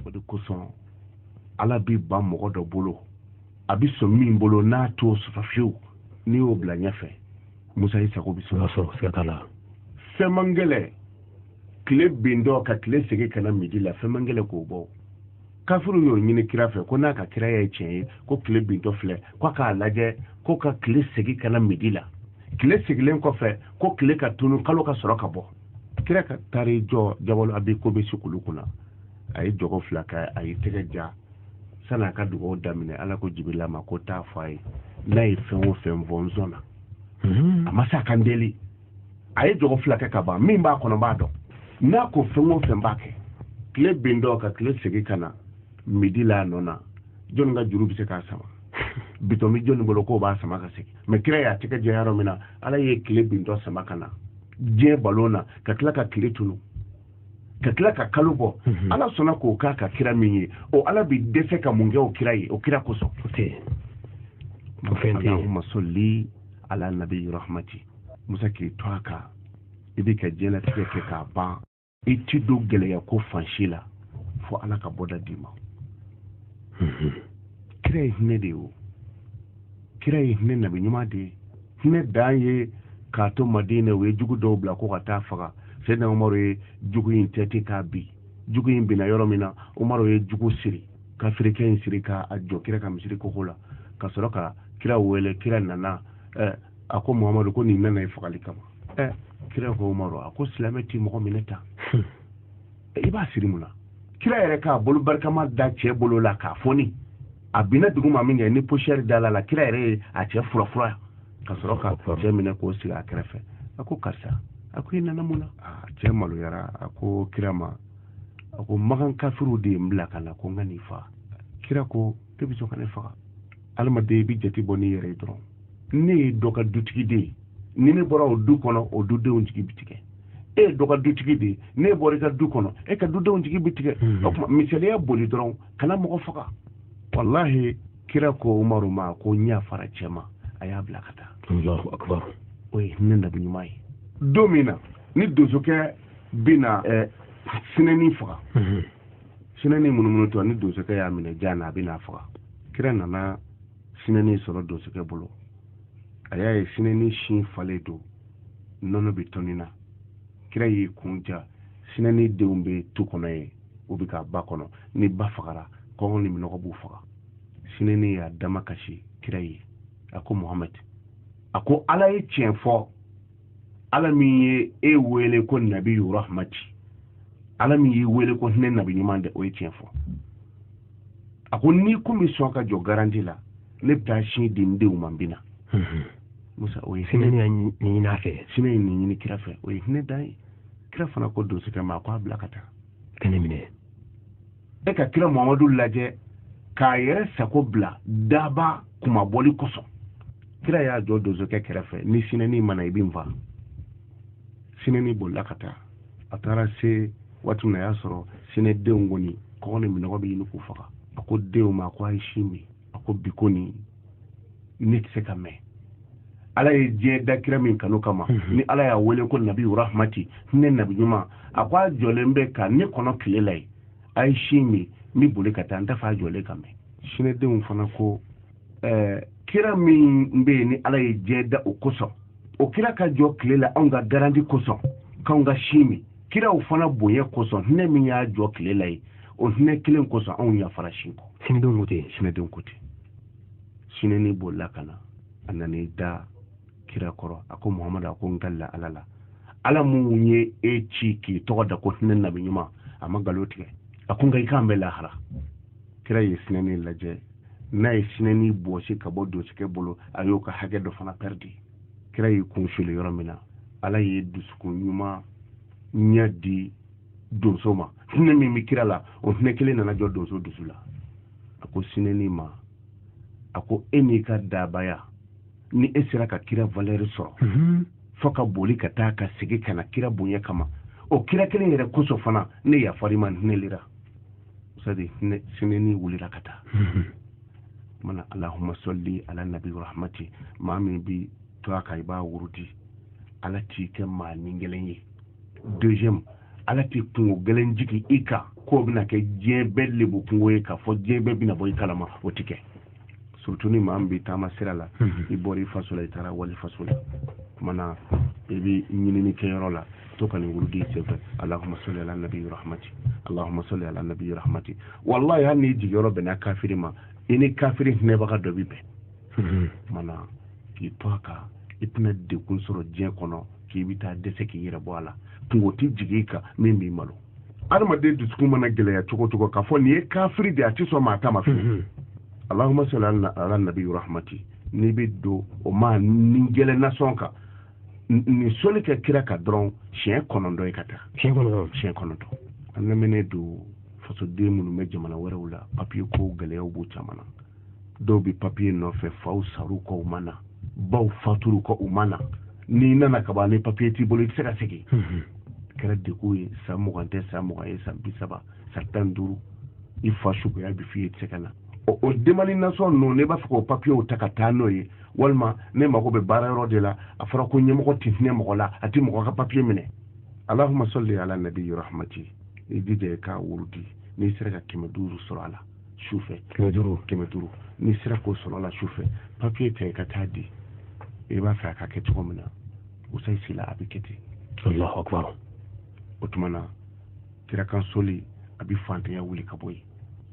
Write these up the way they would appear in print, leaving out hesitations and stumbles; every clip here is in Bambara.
o de kosɔn ala bi ban mɔgɔ dɔ bolo a bi sɔn min bolo n'a t'o sɔrɔ fiyewu n'i y'o bila ɲɛfɛ Musa y'i sago bi sɔrɔ siga t'a la fɛn man gɛlɛ tile bin dɔ ka tile segin ka na midi la fɛn man gɛlɛ k'o bɔ kafiru y'o ɲini kira fɛ ko n'a ka kira ye tiɲɛ ye ko tile bintɔ filɛ ko k'a lajɛ ko ka tile segin ka na midi la tile segilen kɔfɛ ko tile ka tunu kalo ka sɔrɔ ka bɔ kira ka taari jɔ jabalo abi ko bɛ se kulu kunna a ye jɔgɔ fila kɛ a ye tɛgɛ ja san'a ka dugawu daminɛ ala ko jibirila ma ko taa fɔ a ye n'a ye fɛn o fɛn fɔ n sɔnna a ma se a kan deli a ye jɔgɔ fila kɛ ka ban min b'a kɔnɔ b'a dɔn n'a ko fɛn o fɛn b'a kɛ tile bin dɔ ka tile segin ka na midi la nɔ na jɔnni ka juru bɛ se k'a sama bitɔn bɛ jɔnni bolo k'o b'a sama ka segin mɛ kira y'a tɛgɛ jɛ yɔrɔ min na ala ye tile bin dɔ sama ka na diɲɛ balon na ka tila ka tile tunu ka tila ka kalo bɔ ala sɔnna k'o k'a ka kira min ye o ala bi dɛsɛ ka mun kɛ o kira ye o kira kosɔn Allahumma salli ala nabi rahmati Musa k'i to a kan i bɛ ka diɲɛlatigɛ kɛ k'a ban i ti don gɛlɛya ko fansi la fo ala ka bɔda d'i ma kira ye hinɛ de ye o kira ye hinɛ nabi ɲuman de ye hinɛ dan ye k'a to Madina o ye jugu dɔw bila ko ka taa faga Seydina Umaru ye jugu in tɛti k'a bi jugu in bina yɔrɔ min na Umaru ye jugu siri ka firikɛ in siri k'a jɔ kira ka misiri koko la ka sɔrɔ ka kira wele kira nana a ko Muhamadu ko nin nana ye fagali kama kira ko Umaru a ko silamɛ ti mɔgɔ minɛ ta i b'a siri mun na kira yɛrɛ k'a bolo barikama da cɛ bolo la k'a fɔni a bina dugu ma min kɛ ni poussière dala la kira yɛrɛ ye a cɛ furafura ka sɔrɔ ka cɛ minɛ k'o sigi a kɛrɛfɛ a ko karisa a ko i nana mun na cɛ maloyara a ko kira ma a ko magan kafiru de ye n bila ka na ko n ka n'i faga kira ko e bɛ sɔn ka ne faga adamaden i bɛ jate bɔ n'i yɛrɛ ye dɔrɔn ne ye dɔ ka dutigi de ye ni ne bɔra o du kɔnɔ o dudenw jigi bi tigɛ e ye dɔ ka dutigi de ye ne bɔra i ka du kɔnɔ e ka dudenw jigi bi tigɛ o tuma misaliya boli dɔrɔn kana mɔgɔ faga wallahi kira ko Umaru ma ko n y'a fara cɛ ma a y'a bila ka taa Allahu akbar o ye hinɛ nabi ɲuman ye don min na ni donsokɛ bɛna sinɛni faga sinɛni munumunu tɔ ni donsokɛ y'a minɛ jan na a bɛna faga kira nana sinɛni sɔrɔ donsokɛ bolo a y'a ye sinɛni sin falen don nɔnɔ bɛ tɔni na kira y'i kun ja sinɛni denw bɛ tu kɔnɔ ye o bɛ ka ba kɔnɔ ni ba fagara kɔngɔ ni minɔgɔ b'u faga sinɛni y'a dama kasi kira ye a ko Muhammad a ko ala ye tiɲɛ fɔ ala min ye e wele ko nabi rahmati ala min y'i wele ko hinɛ nabi ɲuman de o ye tiɲɛ fɔ a ko n'i kun bɛ sɔn ka jɔ garanti la ne bɛ taa sin di n denw ma n bɛ na Musa o ye sinɛ ɲini a fɛ sinɛ ye nin ɲini kira fɛ o ye hinɛ dan ye kira fana ko donsokɛ ma a ko a bila ka taa ka ne minɛ e ka kira Muhamadu lajɛ k'a yɛrɛ sago bila daba kumabɔli kosɔn kira y'a jɔ donsokɛ kɛrɛfɛ ni sinɛni mana i bɛ n faa sinɛni bolila ka taa a taara se waati min na a y'a sɔrɔ sinɛdenw kɔni kɔngɔ ni minɔgɔ bɛ ɲini k'u faga a ko denw ma a ko a ye sin min a ko bi ko nin ne tɛ se ka mɛn ala ye diɲɛ da kira min kanu kama ni ala y'a wele ko nabi rahmati ne nabi ɲuman a ko a jɔlen bɛ ka ne kɔnɔ tile la ye a ye sin min n bɛ boli ka taa n t'a fɛ a jɔlen ka mɛn sinɛdenw fana ko kira min bɛ yen ni ala ye diɲɛ da o kosɔn o kira ka jɔ tile la anw ka garanti kosɔn k'anw ka sin min kiraw fana bonya kosɔn hinɛ min y'a jɔ tile la ye o hinɛ kelen kosɔn anw yafara sin kɔ sinɛdenw ko ten sinɛdenw ko ten sinɛni bolila ka na a nan'i da kira kɔrɔ a ko Muhamadu a ko n galila ala la ala mun ye e ci k'i tɔgɔ da ko hinɛ nabi ɲuman a ma nkalon tigɛ a ko nka i k'an bɛ lahara kira ye sinɛni lajɛ n'a ye sinɛni bɔsi ka bɔ donsokɛ bolo a y'o ka hakɛ dɔ fana pɛridi kira y'i kun fili yɔrɔ min na ala ye dusukun ɲuman ɲɛ di donso ma hinɛ min bɛ kira la o hinɛ kelen nana jɔ donso dusu la a ko sinɛni ma a ko e n'i ka dabaya ni e sera ka kira valeur sɔrɔ fo ka boli ka taa ka segin ka na kira bonya kama o kira kelen yɛrɛ kosɔn fana ne yafari ma hinɛ lera sadi sinɛni wulila ka taa mana Allahumma salli ala nabi rahmati maa min bi to a kan i b'a wuruti ala t'i kɛ maa ni gɛlɛn ye deuxième ala ti kungo gelen jigi ika ko bina ke jebe lebu kungo ika fo jebe bina boy kalama o tike surtout ni mambi tama sirala ibori fasola itara wali fasola mana ebi nyini ni kayrola to kan ngurudi sefa allahumma salli ala nabiyyi rahmati allahumma salli ala nabiyyi rahmati wallahi hanni jigoro bena kafiri ma ini kafiri ne baka dobi be mana ki toka itna de kun soro je kono ki bita dese ki yira boala tungo ti jigika mimbi malo arma de dusku mana gele ya choko ka fo ni kafiri de ati so mata ma fi allahumma salli ala nabiyyi rahmati ni biddo o ma ningele na sonka ni soli ke kira ka dron chien konondo e kata chien konondo an mene do faso de munu me jamana wara wala papier ko gele o bu chamana do bi papier no fe faw saru ko mana baw faturu ko umana ni nana ka ba ni papier ti boli sega segi kera de ko e sa mo gante sa mo ay sa bisaba certain duru il faut shuko ya bi fi tsekana o demani nason no ne ba ko papier o takata no yi walma ne mako be bara yoro de la afara ko nyemo ko tinne mo la ati mo ka papier mine allahumma salli ala nabiyyi rahmati idide ka wurdi ni sira ka kimeduru surala shufe kimeduru ni sira ko surala shufe papier te ka tadi e ba fa ka ke to mina usai sila abiketi allahu akbar otumana tira kan soli abi fante ya wuli kaboy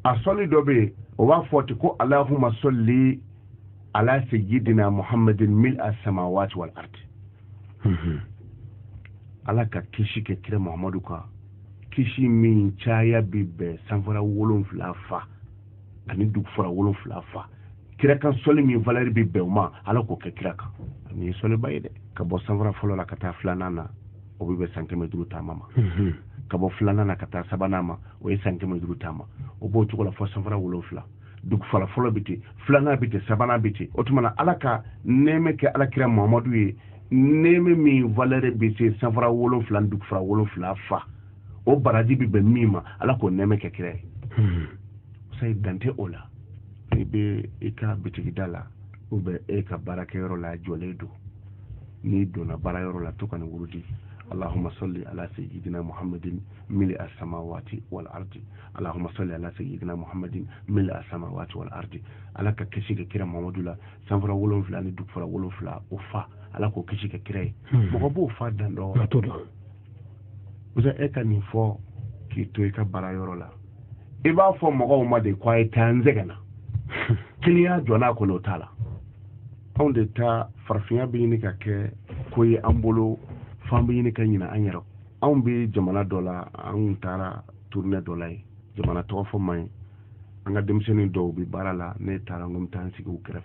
a soli dobe o wa foti ko allahumma salli ala sayyidina muhammadin mil as-samawati wal ard ala ka kishi ke kira muhammadu ka kishi min chaya bibe sanfara wolon flafa ani duk fara wolon flafa kira kan soli min valeri bibe ma ala ko ke kira ka ni soli bayde ka bo sanfara folo la kata flanana o bibe sankeme duru tamama ka bo flanana kata sabanama o e sankeme duru tama o bo tukola fo sanfara wolon fla duk fala folo biti flana biti sabana biti otumana alaka neme ke alakira muhammadu ye neme mi valere biti sanfara wolon flan duk fara wolon fla fa o baraji bi be mima alako neme ke kire sai dante ola ebe eka biti dala ube eka baraka yoro la joledo ni dona bara yoro la to kan wurudi اللهم صل على سيدنا محمد ملء السماوات والأرض اللهم صل على سيدنا محمد ملء السماوات والأرض alaka kishika kira Muhammadu la sanfara wolon fla ni duk fara wolon fla ofa alako kishika kira mo bo fa dando uza eka ni fo ki to eka bara yoro la e ba fo mo ma de kwa tanzegana kiliya jona ko no tala on de ta farfiya bi ni ka ke koyi ambolo fambi ni kan yina anyaro on bi jamana dola an tara tourner dola jamana to fo may anga demseni do bi barala ne tara ngum tan sigu kref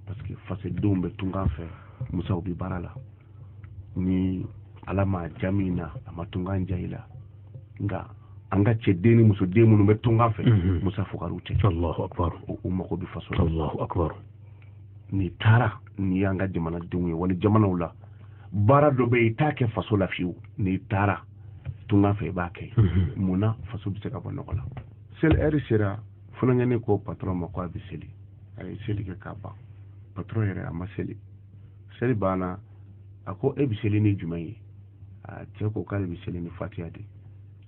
parce que face dombe tunga fe musa bi barala ni alama jamina ama tunga njaila nga anga chedeni muso demu no betunga fe musa fukaru che allahu akbar o mako bi faso allahu akbar ni tara ni anga jamana dunwe wala jamana wala bara do be take faso la fiu ni tara tunga fe bake muna faso bi ka bonno la sel eri sera funa ngene ko patron mako abi seli ay seli ke kaba patron ere ama seli bana ako ebi seli ni jumayi a te ko kale bi seli ni fatiha de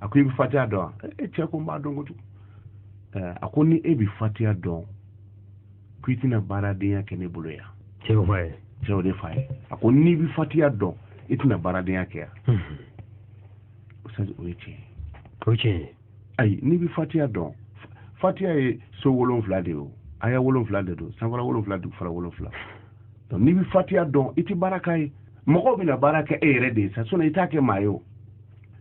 ako bi fatiha do e te ko ma dongo tu ako ni ebi fatiha do kuitina bara de ya kene buloya ceo faye ceo de faye ako ni bi fatiha do itina bara de ya ke ya usaji oche ay ni bi fatiha do fatiha e so wolon flade o aya wolon flade do sanfara wolon flade fara wolon flade donc ni bi fatiha do iti baraka e moko bi na baraka e rede sa sona itake mayo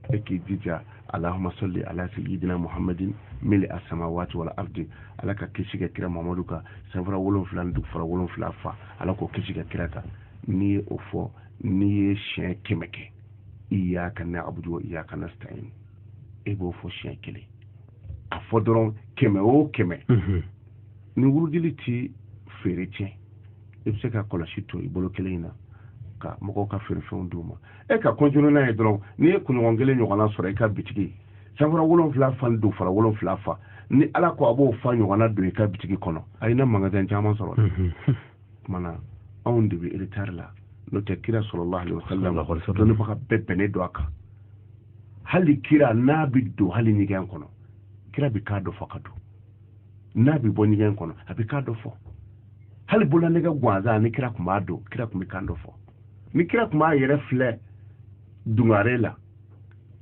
e ki dija allahumma salli ala sayyidina muhammadin mili as-samawati wal ardi alaka kishiga kira muhammadu ka sanfara wolon flade du fara wolon flade fa alako kishiga kira ka ni ofo ni shen kemeke iyyaka na'budu wa iyyaka nasta'in ebo fo shen kele afodron keme o keme ni wurudiliti ferete ebse ka kola shito ibolo kelena ka moko ka ferfon duma e ka konjunu na edron ni kunu ngele nyogana sore ka bitigi sanfara wolon fla fan do fara wolon fla fa ni ala ko abo fa nyogana do ka bitigi kono ayina magasin jama soro mana on de bi la no te kira sallallahu alaihi wasallam to ni baka bepene do aka hali kira nabi do hali nyigen kono kira bi ka do fo kadu nabi bo nyigen kono abi ka do fo hali bola nega gwaza ni kira kuma do kira kuma kan do fo ni kira kuma yere fle dungarela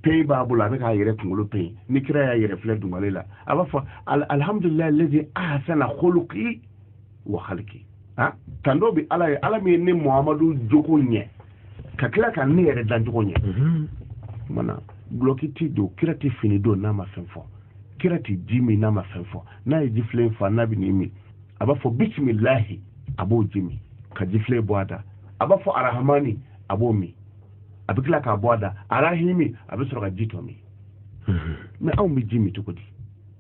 pay babula be ka yere kungulu pay ni kira ya yere fle dungarela aba fo alhamdulillah alladhi ahsana khuluqi wa khalqi ha tando bi ala mi ni muhammadu joko nye ka kila kan ni yere dan joko nye mana blokiti do kira ti fini do na ma fenfo kira ti jimi na ma fenfo na yi fle fa na bi ni mi aba fo bismillah abo jimi ka jifle boada aba fo arahmani abo mi abikila ka boada arahimi abisoro ka jito mi me aw mi jimi to kodi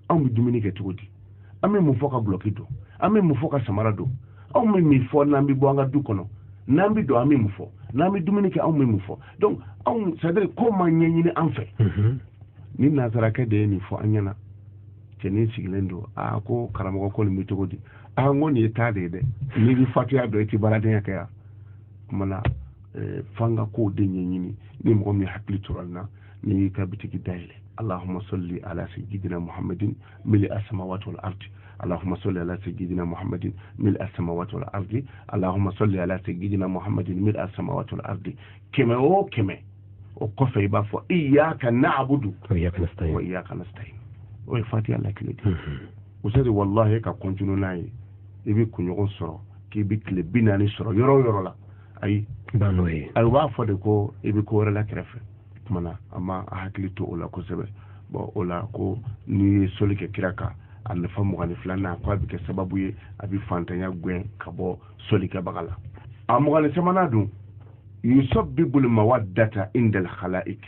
aw mi jimi ni ke to kodi ame mu fo ka blokido ame mu fo ka samara do aw mi fo na mbi boanga du kono nambi do ame mu fo nami dumini ke aw mi mu fo donc aw c'est-à-dire ko ma nyenyi ni anfe ni nazara ka de ni fo anyana teni sigilendo a ko karamo ko mi to kodi a ngoni tade de ni di fatiya do ti barade yakaya mana fanga ko de nyini ni mo mi hakli turalna ni ka bitiki daile allahumma salli ala sayyidina muhammadin mil as-samawati wal ardi اللهم صل على سيدنا محمد ملء السماوات والارض اللهم صل على سيدنا محمد ملء السماوات والارض كما وكفى بافو اياك نعبد واياك نستعين ويفاتي الله كلي وسيدي والله كا كونجونو ناي ibi kunyogon soro ki bi kle binani soro yoro la ay banoy ay wa fo de ko ibi ko wala krefe mana amma hakli to ola ko sebe bo ola ko ni solike kiraka an fa mo gani flana ko bi ke sababu ye abi fantanya gwen kabo solike bagala amo gani semana dum yusabbibu al mawaddata inda al khalaiq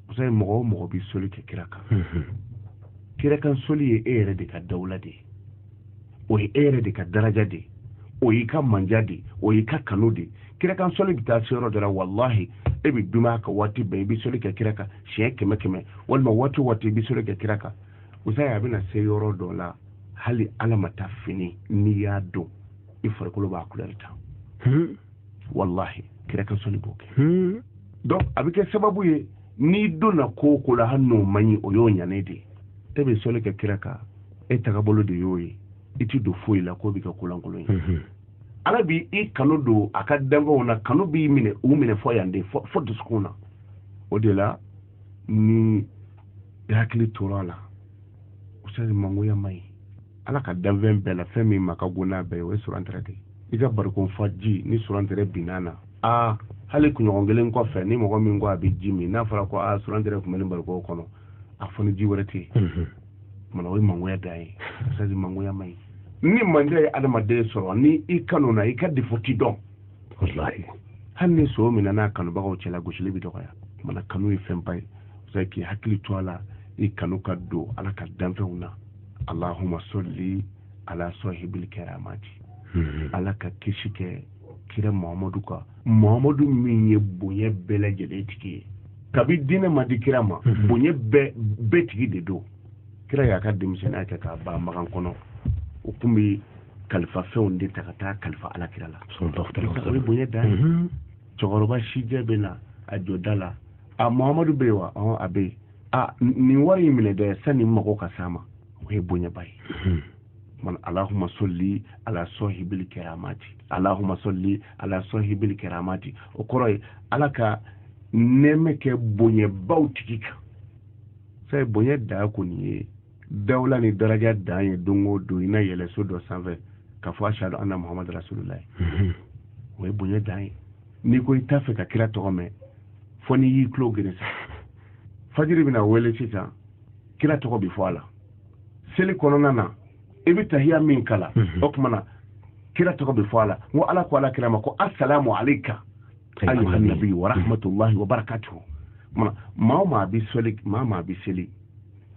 usay mo bi solike kiraka kirakan soli ere de ka dawlade o ere de ka daraja de o ka manja de o ka kanu de kirakan soli bita sero dara wallahi ebi duma ka wati baby solike kiraka she keme wal wati bi solike kiraka usay abina seyoro dola hali alama tafini ni ya do ifarkulo ba kulerta wallahi kirakan soli boke donc abike sababu ye ni dona ko kula hanno manyi oyonya ne de ebe solike kiraka etagabolo de yoyi iti do foyi la ko bika kulankolo yi ala bi I kanu do aka dango na kanu bi mine u mine fo yande fo duskuna o de la ni yakli torala usali mango ya mai ala ka danven bela femi makaguna be we surantrete iga barkon faji ni surantre binana hali kunyongelen ko fe ni mo mi ngo abi jimi na fara ko surantre ko melen barko kono afoni jiwrete mana we mango ya dai usali mango ya mai ni manje adama de soro ni ikano na ikadi foti don wallahi hanni so mina na kanu bago chela goshile bi doya mana kanu yi fempai zaki hakili toala ikanu kaddo ala ka danfeuna allahumma salli ala sahibil karamati ala ka kishike kira muhammadu minye bonye bele jele tiki kabi dine madi kira ma bonye be tiki de do kira ya ka demisena ka ba magan kono ukumi kalifa feunde takata kalifa ala kira la sallallahu alaihi wasallam bonye da chogoroba shije bena ajodala muhammadu bewa abe ni wari mine da sani mako kasama we bonye bai man allahumma salli ala sahibil karamati allahumma salli ala sahibil karamati okoroy alaka nemeke bonye bautikika sai bonye da ko ni dawla ni daraja da ye dongo do ina yele so do sanve ka fa shadu anna muhammad rasulullah we bonye da ni ko itafe ka kira to me foni yi klo gene fajiri bina wele chita kila toko bifwala seli konona na ibi tahia min kala okmana kila toko bifwala wa ala ko ala kirama ko assalamu alayka ayuha nabi wa rahmatullahi wa barakatuh mana ma bi seli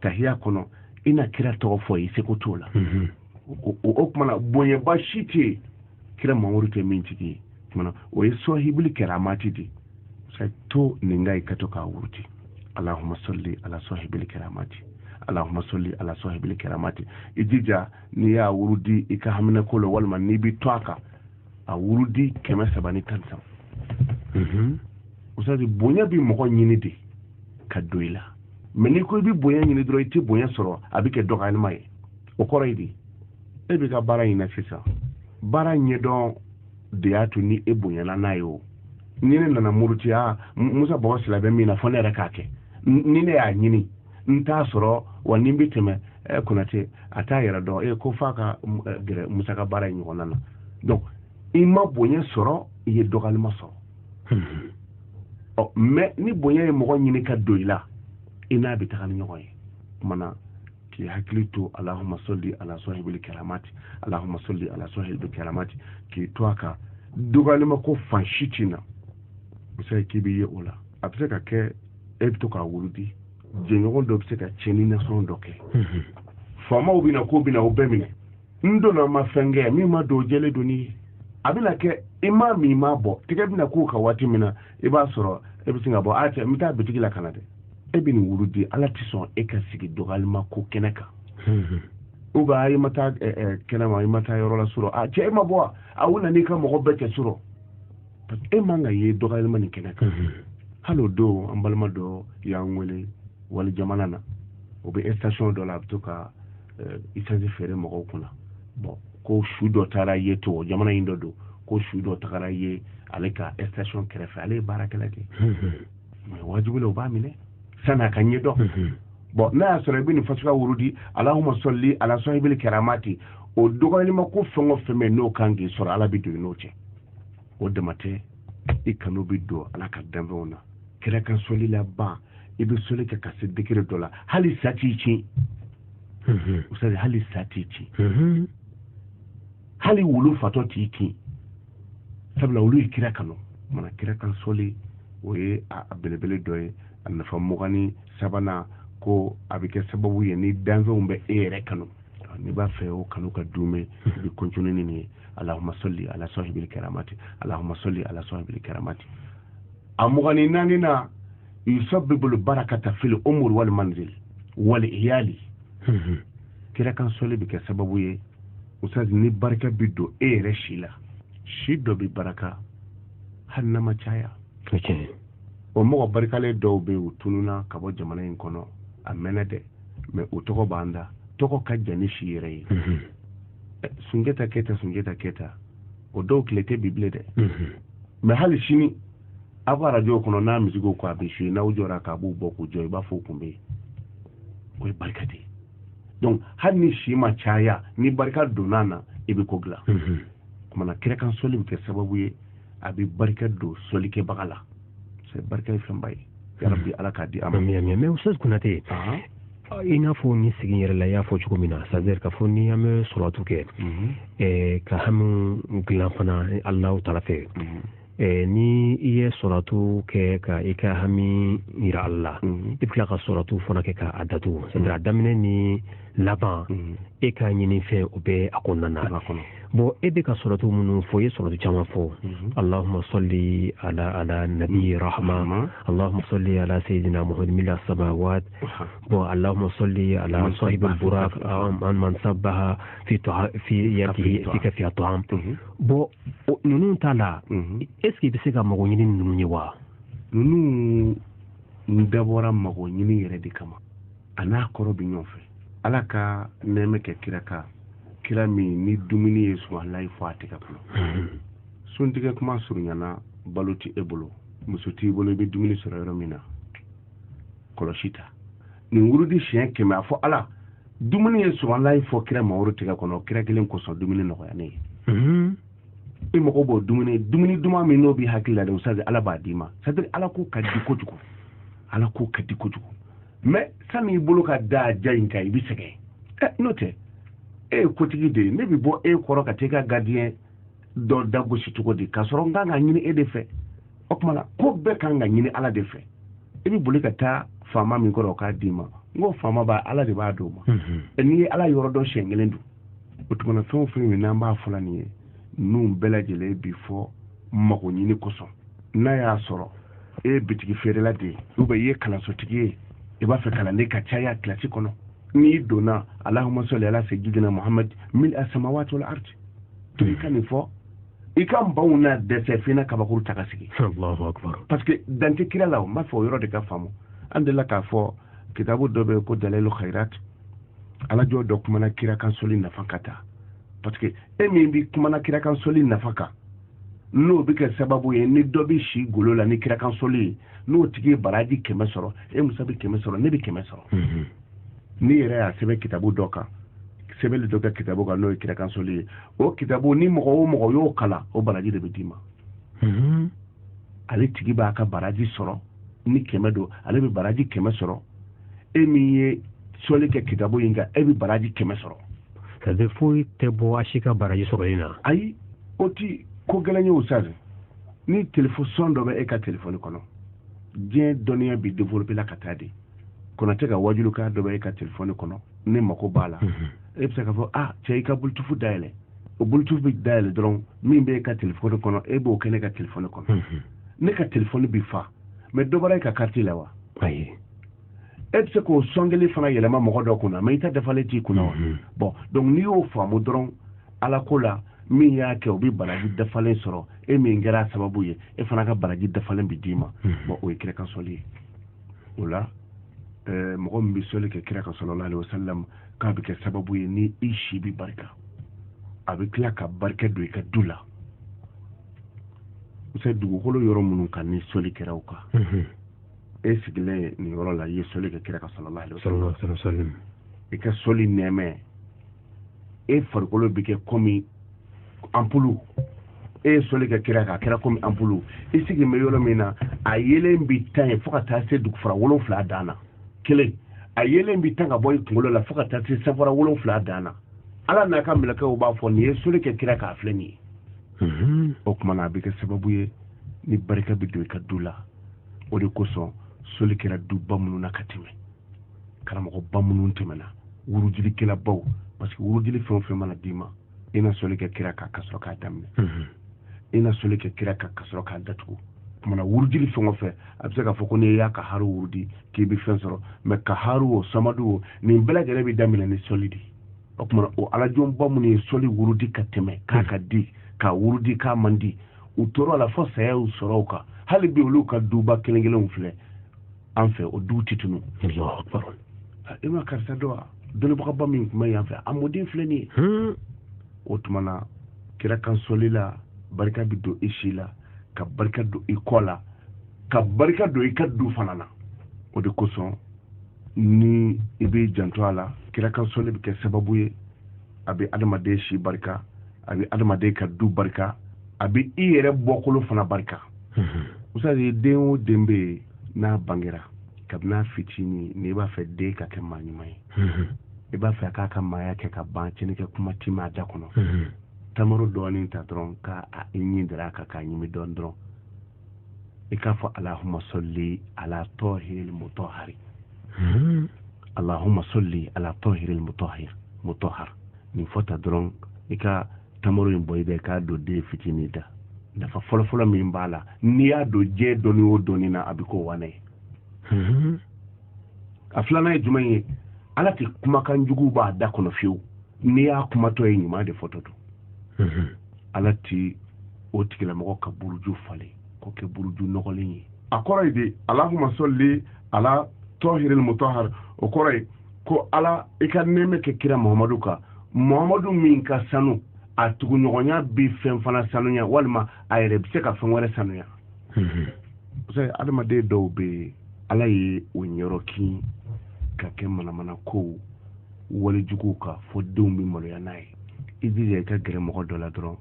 tahia kono ina kila toko fo yi sekotola okmana bonye bashiti kila mawurute min tiki mana o yeso hibuli keramati di sai to ningai katoka wuruti اللهم صل على صاحب الكرامات اللهم صل على صاحب الكرامات ijija ni ya wurudi ika hamina kolo walma ni bi twaka a wurudi keme sabani kansa usazi bonya bi mo nyini de kadoila mais ni ko bi bonya ɲini dɔrɔn i tɛ bonya sɔrɔ a bɛ kɛ dɔgɔyalima ye o kɔrɔ ye di e bɛ ka baara ɲini sisan baara ɲɛdɔn de y'a to ni e bonyana n'a ye o ni ne nana muruti Musa Bɔgɔ Sila bɛ min na fɔ ne yɛrɛ k'a kɛ ni ne y'a ɲini n t'a sɔrɔ wa ni n bɛ tɛmɛ Konate a t'a yɛrɛ dɔn ko f'a ka gɛrɛ Musa ka baara in ɲɔgɔnna na donc i ma bonya sɔrɔ i ye dɔgɔyalima sɔrɔ mais ni bonya ye mɔgɔ ɲini ka don i la i n'a bɛ taga ni ɲɔgɔn ye kumana k'i hakili to Allahumma salli ala sahibil karamati Allahumma salli ala sahibil karamati k'i to a kan dɔgɔyalima ko fan si t'i na o se k'i bɛ ye o la a bɛ se ka kɛ e bɛ to k'a wurudi jɛɲɔgɔn dɔ bɛ se ka tiɲɛni nasɔn dɔ kɛ faamaw bɛ na ko bɛ na o bɛɛ minɛ n donna ma fɛn kɛ min ma don jɛlen don ni ye a bɛna kɛ i ma min ma bɔ tigɛ bɛna k'u ka waati min na i b'a sɔrɔ e bɛ se ka bɔ a cɛ n bɛ taa bitigi la ka na dɛ e bɛ nin wurudi ala tɛ sɔn e ka sigi dɔgɔyalima ko kɛnɛ kan ou bien i ma taa kɛnɛma i ma taa yɔrɔ la surɔ a cɛ e ma bɔ a u nana i ka mɔgɔ bɛɛ cɛ surɔ parce que e man ka ye dɔgɔyalima nin kɛnɛ kan hali o don an balima dɔ y'an wele wali jamana na o bɛ station dɔ la a bɛ to ka essence feere mɔgɔw kunna bon ko su dɔ taara ye to jamana in dɔ don ko su dɔ tagara ye ale ka station kɛrɛfɛ ale ye baarakɛla kɛ mais wajibi la o b'a minɛ san'a ka ɲɛdɔn bon n'a y'a sɔrɔ i bɛ nin fasuka wurudi Allahumma salli ala sahibil karamati o dɔgɔyalima ko fɛn o fɛn bɛ n'o kan k'i sɔrɔ ala bɛ don i n'o cɛ o dama tɛ i kanu bɛ don ala ka danfɛnw na kira kan sɔli la ban i bɛ sɔli kɛ ka se degré dɔ la hali sa t'i ci usadi hali sa t'i ci hali wulu fatɔ t'i ci sabula olu ye kira kanu mana kira kan sɔli o ye a belebele dɔ ye a nafa 23 ko a bɛ kɛ sababu ye ni danfɛnw bɛ e yɛrɛ kanu n'i b'a fɛ o kanu ka dume i bɛ continuer ni nin ye Allahumma salli ala sahibil karamati Allahumma salli ala sahibil karamati a 24 na yusabbibul barakata fil umur wal manzil wal iyali kira kan sɔli bɛ kɛ sababu ye ustaz ni barika bi don e yɛrɛ si la si dɔ bi baraka hali n'a ma caya o mɔgɔ barikalen dɔw bɛ u tununa ka bɔ jamana in kɔnɔ a mɛnɛ dɛ mais o tɔgɔ b'an da tɔgɔ ka jan ni si yɛrɛ ye Sunjata Keta o dɔw tile tɛ bi bilen dɛ mais hali sini a b'a radio kɔnɔ n'a misigo ko a bɛ suye n'aw jɔra k'a b'u bɔ k'u jɔ i b'a fɔ o kun bɛ yen o ye barika de ye donc hali ni si ma caya ni barika donna na i bɛ ko dilan kumana kira kan sɔli bɛ kɛ sababu ye a bɛ barika don sɔlikɛbaga la c'est barika ye fɛnba ye yarabi ala k'a di a ma mais Ustaz Konate i n'a fɔ ni segin yɛrɛ la i y'a fɔ cogo min na c'est-à-dire k'a fɔ ni an bɛ sɔrɔtu kɛ ka hami dilan fana Alahu Taala fɛ ni i ye sɔrɔtu kɛ ka i ka hami yira Ala la i bɛ tila ka sɔrɔtu fana kɛ k'a datugu c'est-à-dire a daminɛ ni laban e ka ɲini fɛn o bɛ a kɔnɔna na bon e bɛ ka sɔrɔtu minnu fɔ i ye sɔrɔtu caman fɔ Allahumma salli ala nabi rahma Allahumma salli ala sayyidina Muhammad mil samawat bon Allahumma salli ala sahibil burak man sabbaha fi yadihi fi at'am bon ninnu ta la est-ce que i bɛ se ka mago ɲini ninnu ye wa ninnu n dabɔra mago ɲini yɛrɛ de kama a n'a kɔrɔ bɛ ɲɔgɔn fɛ ala ka nɛɛmɛ kɛ kira kan kira min ni dumuni ye subahanallahi fɔ a tɛgɛ kɔnɔ suntigɛ kuma surunyana balo tɛ e bolo muso t'i bolo i bɛ dumuni sɔrɔ yɔrɔ min na kɔlɔsi ta nin wurudi siɲɛ 100 a fɔ ala dumuni ye subahanallahi fɔ kira Mamadu tɛgɛ kɔnɔ kira kelen kosɔn dumuni nɔgɔya ne ye i mago b'o dumuni duman min n'o b'i hakili la dɛ ustaz ala b'a d'i ma c'est-à-dire ala ko ka di kojugu mais sani i bolo ka da ja in kan i bɛ sɛgɛn n'o tɛ e ye kotigi de ye ne bɛ bɔ e kɔrɔ ka taa i ka gardien dɔ dagosi cogo di k'a sɔrɔ n kan ka ɲini e de fɛ o tuma na ko bɛɛ kan ka ɲini ala de fɛ i bɛ boli ka taa faama min kɔrɔ o k'a d'i ma n ko faama b'a ala de b'a d'o ma n'i ye ala yɔrɔ dɔ siɲɛ 1 don o tuma na fɛn o fɛn min n'an b'a fɔla nin ye ninnu bɛɛ lajɛlen bi fɔ mago ɲini kosɔn n'a y'a sɔrɔ e ye bitigi feerela de ye ou bien i ye kalansotigi ye i b'a fɛ kalanden ka caya kilasi kɔnɔ n'i donna Allahumma salli ala sayyidina Muhammad mil as-samawati wal ardi to i ka nin fɔ i ka baw na dɛsɛ fina kabakuru ta ka sigi Allahu akbar parce que dante kira la n b'a fɔ o yɔrɔ de ka faamu an delila k'a fɔ kitabu dɔ bɛ ko dalilu khairat ala jɔ dɔ kumana kira kan soli nafa ka taa parce que e min bi kumana kira kan soli nafa kan n'o bɛ kɛ sababu ye ni dɔ bɛ si golo la ni kira kan soli ye n'o tigi ye baraji 100 sɔrɔ e musa bɛ 100 sɔrɔ ne bɛ 100 sɔrɔ ni yɛrɛ y'a sɛbɛn kitabu dɔ kan sɛbɛnni dɔ kɛ kitabu kan n'o ye kira kan soli ye o kitabu ni mɔgɔ o mɔgɔ y'o kalan o baraji de bɛ d'i ma ale tigi b'a ka baraji sɔrɔ ni 100 don ale bɛ baraji 100 sɔrɔ e min ye soli kɛ kitabu in kan e bɛ baraji 100 sɔrɔ. ça veut foyi tɛ bɔ a si ka baraji sɔrɔli na. ayi o ti ko gɛlɛn ye o sa ni téléphone dɔ bɛ e ka téléphone kɔnɔ diɲɛ dɔnniya bi développer la ka taa de Konatɛ ka wajulukan dɔ bɛ e ka téléphone kɔnɔ ne mako b'a la e bɛ se k'a fɔ cɛ i ka bluetooth dayɛlɛ o bluetooth bɛ dayɛlɛ dɔrɔn min bɛ e ka téléphone kɔnɔ e b'o kɛ ne ka téléphone kɔnɔ ne ka téléphone bi fa mais dɔ bɔra e ka carte la wa ayi e bɛ se k'o sɔn kelen fana yɛlɛma mɔgɔ dɔ kunna mais i ta dafalen t'i kunna wa bon donc n'i y'o faamu dɔrɔn ala ko la min y'a kɛ o bɛ baraji dafalen sɔrɔ e min kɛra sababu ye e fana ka baraji dafalen bi d'i ma bon o ye kira kan sɔli ye o la mɔgɔ min bɛ sɔli kɛ kira kan sallallahu alaihi wasallam k'a bɛ kɛ sababu ye ni i si bi barika a bɛ tila ka barika don i ka du la o dugukolo yɔrɔ minnu kan ni sɔli kɛra o kan e sigilen nin yɔrɔ la i ye sɔli kɛ kira kan sallallahu alaihi wasallam i ka sɔli nɛmɛ e farikolo bɛ kɛ komi ampulu e ye sɔli kɛ kira kan a kɛra komi ampulu i sigi bɛ yɔrɔ min na a yelen bi tan ye fo ka taa se dugufara 7 dan na kelen a yelen bi tan ka bɔ i kunkolo la fo ka taa se safara 7 dan na ala n'a ka mɛlɛkɛw b'a fɔ nin ye sɔli kɛ kira kan a filɛ nin ye o tuma na a bɛ kɛ sababu ye ni barika bɛ don i ka du la o de kosɔn sɔli kɛra duba minnu na ka tɛmɛ karamɔgɔba minnu tɛmɛna wurudilikɛlabaw parce que wurudili fɛn o fɛn mana d'i ma i na sɔli kɛ kira kan ka sɔrɔ k'a daminɛ i na sɔli kɛ kira kan ka sɔrɔ k'a datugu o tuma na wurudili fɛn o fɛn a bɛ se k'a fɔ ko n'i y'a ka haru wurudi k'i bɛ fɛn sɔrɔ mais ka haru o samadu o nin bɛɛ lajɛlen bɛ daminɛ ni sɔli de o tuma na o alajɔnba minnu ye sɔli wurudi ka tɛmɛ k'a ka di ka wurudi k'a man di u tora a la fo saya y'u sɔrɔ o kan hali bi olu ka duba kelen kelenw filɛ an fɛ o duw tɛ tunu i ma karisa dɔn wa dɔnnibagaba min tun bɛ yan fɛ a mɔden filɛ nin ye o tuma na kira kan sɔli la barika bɛ don i si la ka barika don i kɔ la ka barika don i ka du fana na o de kosɔn ni i bɛ janto a la kira kan sɔli bɛ kɛ sababu ye a bɛ adamaden si barika a bɛ adamaden ka du barika a bɛ i yɛrɛ bɔkolo fana barika musazi den o den bɛ yen n'a bangera kabini n'a fitinin n'i b'a fɛ den ka kɛ maa ɲuman ye i b'a fɛ k'a ka maaya kɛ ka ban cɛnnikɛ kuma ti ma a da kɔnɔ tamaro dɔɔnin ta dɔrɔn k'a ɲin dara a kan k'a ɲimi dɔɔnin dɔrɔn i k'a fɔ alahuma sɔli ala tɔhiril mutahhari alahuma sɔli ala tɔhiril mutahhar nin fɔta dɔrɔn i ka tamaro in bɔ i bɛ k'a don den fitinin da nafa fɔlɔfɔlɔ min b'a la n'i y'a don diɲɛ dɔɔni o dɔɔni na a bɛ k'o wane ye a filanan ye jumɛn ye ala tɛ kumakan jugu b'a da kɔnɔ fiyewu n'i y'a kumatɔ ye ɲuman de fɔtɔ don ala tɛ o tigilamɔgɔ ka buruju falen k'o kɛ buruju nɔgɔlen ye a kɔrɔ ye de alahuma sɔli ala tɔhiril mutahhar o kɔrɔ ye ko ala i ka nɛɛmɛ kɛ kira muhamadu kan muhamadu min ka sanu a tuguɲɔgɔnya bi fɛn fana sanuya walima a yɛrɛ bɛ se ka fɛn wɛrɛ sanuya adamaden dɔw bɛ yen ala ye o ɲɛrɔ kin ka kɛ manamana kow walijuguw ka fɔ denw bɛ maloya n'a ye i jija i ka gɛrɛ mɔgɔ dɔ la dɔrɔn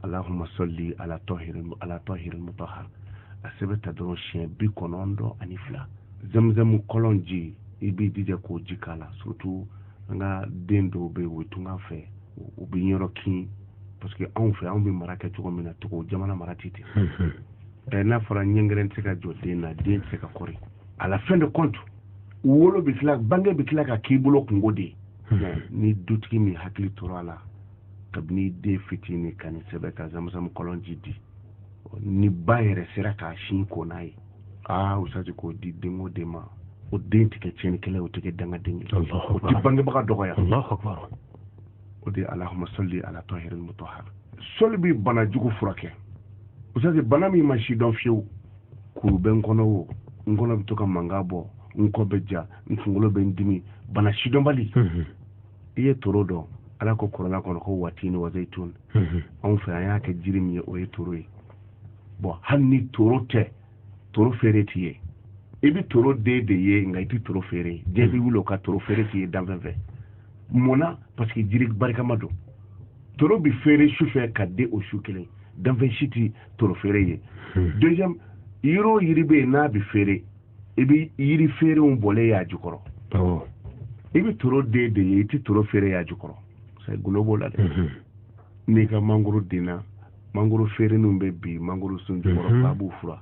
alahuma sɔli ala tɔhiril mutahhar a sɛbɛn ta dɔrɔn siɲɛ 92 zamzamu kɔlɔn ji i b'i jija k'o ji k'a la surtout an ka den dɔw bɛ yen o tunga fɛ u bɛ ɲɛrɔ kin parce que anw fɛ anw bɛ mara kɛ cogo min na togo jamana mara tɛ ten n'a fɔra ɲɛngɛrɛn tɛ se ka jɔ den na den tɛ se ka kɔri à la fin de compte wolo bɛ tila bange bɛ tila ka k'i bolo kungo de ye ni dutigi min hakili tora a la kabini den fitinin ka nin sɛbɛn ka zamzam kɔlɔn ji di ni ba yɛrɛ sera k'a sin ko n'a ye usaji k'o di den o den ma o den tɛ kɛ tiɲɛnikɛla o tɛ kɛ dangaden ye o tɛ bangebaga dɔgɔya o de alahuma sɔli ala tɔhiril mutahhar sɔli bɛ bana jugu furakɛ usaji bana min ma si dɔn fiyewu kuru bɛ n kɔnɔ o n kɔnɔ bɛ to ka mankan bɔ nko bɛ ja nkunkolo bɛ ndimi bana sidɔnbali i ye toro dɔn ala ko kɔrɔla kɔnɔ ko watini wa zaitun anw fɛ an y'a kɛ jiri min ye o ye toro ye bon hali ni toro tɛ toro feere t'i ye i bɛ toro den de ye nka i tɛ toro feere diɲɛ bɛ wuli o ka toro feere t'i ye danfɛn fɛ munna parce que jiri barikama don toro bɛ feere su fɛ ka di o su kelen danfɛn si tɛ toro feere ye deuxième yiri o yiri bɛ yen n'a bɛ feere i bɛ yiri feerenw bɔlen y'a jukɔrɔ i bɛ toro den de ye i tɛ toro feere y'a jukɔrɔ c'est golo b'o la dɛ n'i ka mangoro denna mangoro feerenw bɛ bin mangoro sun jukɔrɔ ba b'u fura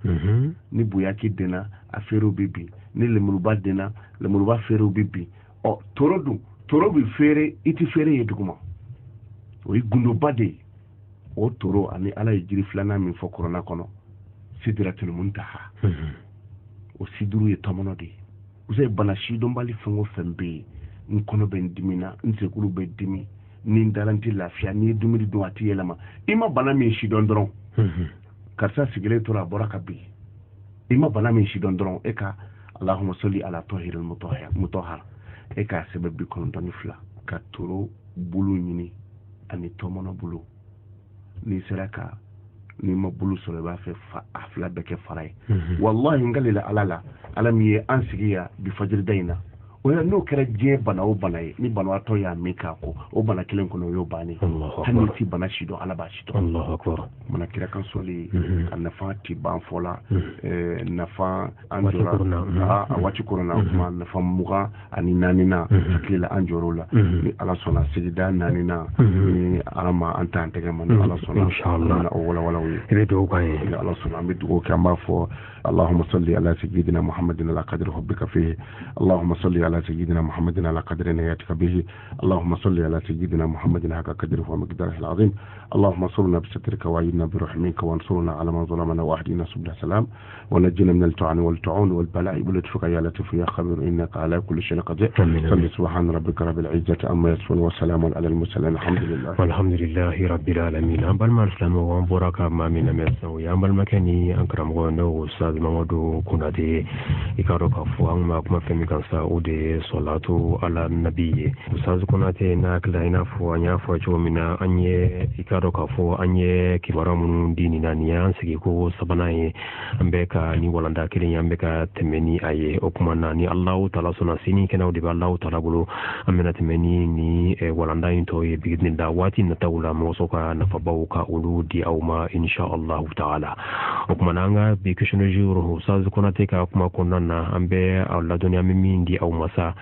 ni buyaki denna a feerew bɛ bin ni lemuruba denna lemuruba feerew bɛ bin ɔ toro dun toro bɛ feere i tɛ feere ye duguma o ye gundoba de ye o toro ani ala ye jiri filanan min fɔ kɔrɔna kɔnɔ sidratul muntaha o siduru ye tɔmɔnɔ de ye o ye bana sidɔnbali fɛn o fɛn bɛ yen n kɔnɔ bɛ n dimi na n sekuru bɛ dimi ni n dara n tɛ lafiya n'i ye dumuni dun a tɛ yɛlɛma i ma bana min sidɔn dɔrɔn karisa sigilen tora a bɔra ka bin i ma bana min sidɔn dɔrɔn e ka allahumma salli ala tahiril mutahhar e ka sɛbɛn 92 ka toro bulu ɲini ani tɔmɔnɔ bulu n'i sera ka n'i ma bulu sɔrɔ i b'a fɛ a fila bɛɛ kɛ fara ye wallahi n galila ala la ala min ye an sigi yan bi fajirida in na o la n'o kɛra diɲɛ bana o bana ye ni banabaatɔ y'a min k'a ko o bana kelen kɔnɔ o y'o bannen hali n'i ti bana sidɔn ala b'a sidɔn mana kira kan sɔli a nafa ti ban fɔ la nafa an jɔra a waati korona kuma nafa 24 na hakili la an jɔr'o la ni ala sɔnna sigida 4 na ni ala ma an t'an tɛgɛ ma ni ala sɔnna inshallah o walawalaw ye i bɛ dugawu k'an ye ni ala sɔnna an bɛ dugawu kɛ an b'a fɔ اللهم صل على سيدنا محمد على قدر حبك فيه اللهم صل على سيدنا محمد على قدر نياتك به اللهم صل على سيدنا محمد حق قدره ومقداره العظيم اللهم انصرنا بسترك وعيدنا برحمك وانصرنا على من ظلمنا واهدنا سبل السلام ونجنا من الطعن والطعون والبلاء بلطفك يا لطيف يا خبير انك على كل شيء قدير صل سبحان ربك رب العزه عما يصفون وسلام على المرسلين الحمد لله والحمد لله رب العالمين أمبل ما السلام وانبرك ما من مسو يا أمبل مكاني أنكرم غنو Mamadu Kunade ikaro kafu amma kuma femi kansa ode salatu ala nabiyye usazu kunate na kila ina fu anya fu chomina anye ikaro kafu anye kibaramu dini nani ansigi ko sabanaye ambeka ni walanda kile ambeka temeni aye okumana ni Allah taala sona sini kana ode Allah taala bulu amena temeni ni walanda into ye bigidni dawati na tawla mosoka na fabauka uludi au ma insha Allah taala okumana nga bikishino usazu kunate ka kuma kunana ambe alla dunya mimindi au masa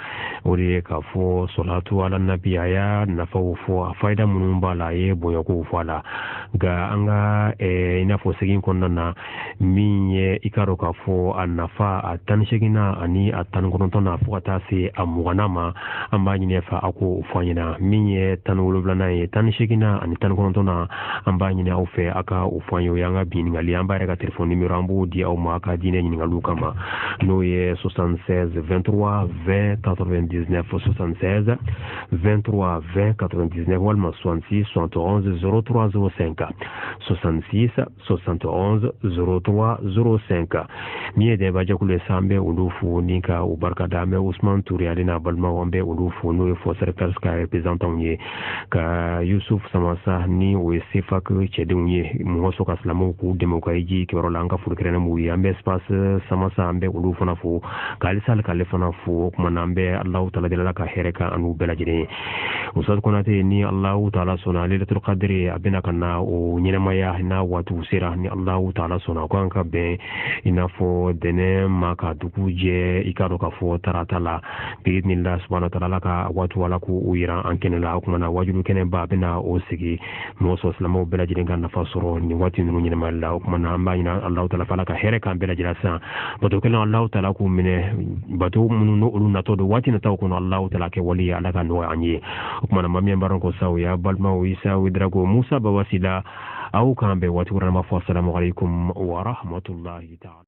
uri ka fo salatu ala nabiya ya nafa fo faida munumba la ye boyo ko fala ga anga ina fo sigin kunana minye ikaro ka fo anafa atanshigina ani atangontona fo atase amuganama ambanyi nefa ako ufanyina minye tanulubla ye tanshigina ani tangontona ambanyi ne aufe aka ufanyo yanga biningali amba reka telefoni mirambu di au maka dine nyingalu kama no ye 76 23 20 99 76 23 20 99 walma 66 71 0305 66 71 0305 miye de baje kule sambe ulufu nika ubarka dame Usman Touré alina balma wambe ulufu no fo cercle ska representant ye ka Yusuf Samasa ni we sefa ko chedunye muhoso ka islamu ku demokraji ke rolanga furkrena mu yambe espace Samasa ambe ulufu na fu kalisal kalefana fu kuma nambe Allah taala dela ka hereka anu belajire usad konate ni Allah taala sona lailatul qadri abina kana o nyinamaya na watu sira ni Allah taala sona ko anka be inafo dene maka dukuje ikaro ka fo taratala biidnillah subhanahu wa ta'ala ka watu wala ku uira ankene la kuma na wajulu kene ba bina o sigi no so islamu belajire ganna fasoro ni wati nu nyinama Allah kuma na amba ina Allah taala fala ka hereka belajira sa bato kala Allah taala ku mine bato munu no uluna to do wati na taw ko Allah taala ke wali ala ka no anye kuma na mami mbaron ko sawiya balma wisa widrago Musa bawasila au kambe watu rama fa assalamu alaikum wa rahmatullahi ta'ala.